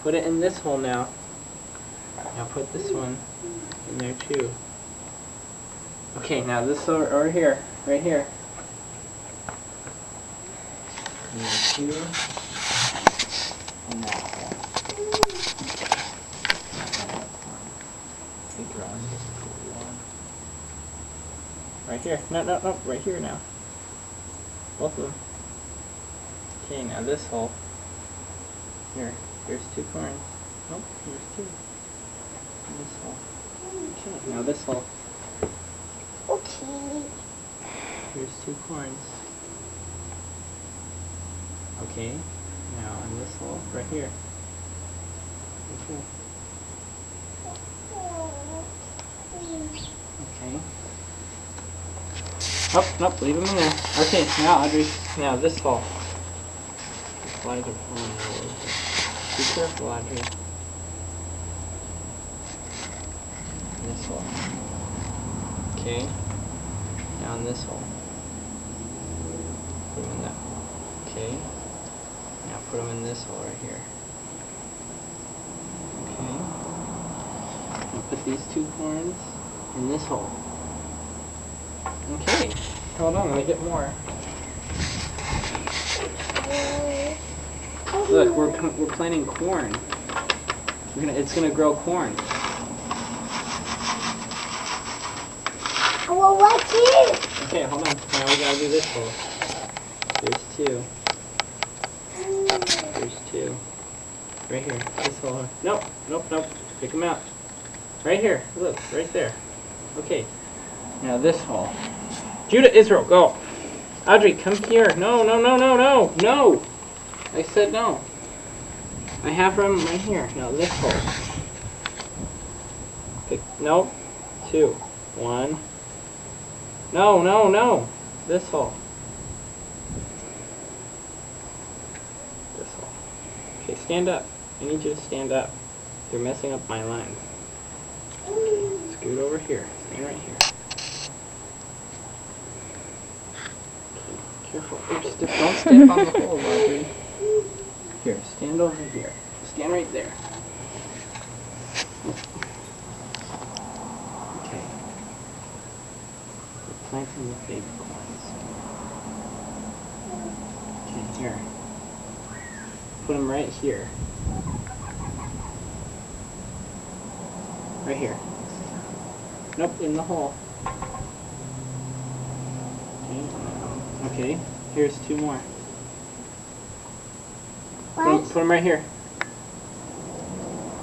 Put it in this hole now. Now put this one in there too. Okay, now this over here, right here. And then 2 in that hole. Right here. No, right here now. Both of them. Okay, now this hole. Here's 2 corns. Nope, here's 2. And this hole. Okay, now this hole. Okay. Here's 2 corns. Okay, now in this hole, right here. Okay. Okay. Oh, nope, leave them in there. Okay, now Audrey, now this hole. The slides are falling all over. Be careful, Audrey. This hole. Okay. Now in this hole. Put them in that hole. Okay. Now put them in this hole right here. Okay. Now put these 2 corns in this hole. Okay. Hold on, let me get more. Look, we're planting corn. It's gonna grow corn. Well, what's here? Okay, hold on. Now we gotta do this hole. There's 2. There's 2. Right here. This hole. Nope. Pick them out. Right here. Look, right there. Okay. Now this hole. Judah, Israel, go. Audrey, come here. No. No. I said no. I have them right here. Now this hole. Pick. Nope. 2. 1. No. This hole. This hole. Okay, stand up. I need you to stand up. You're messing up my lines. Scoot over here. Stand right here. Okay, careful. Oops, don't step on the hole, Audrey. Here, stand over here. Stand right there. Okay. We're planting the baby corns. Okay, here. Put them right here. Right here. Nope, in the hole. Okay, here's 2 more. What? Put them right here.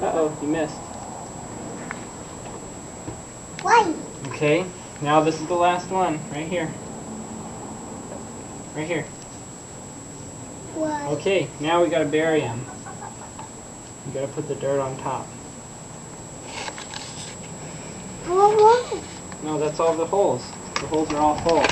Uh-oh, you missed. Why? Okay, now this is the last one. Right here. Right here. Why? Okay, now we gotta bury them. You gotta put the dirt on top. Whoa. No, that's all the holes. The holes are all full.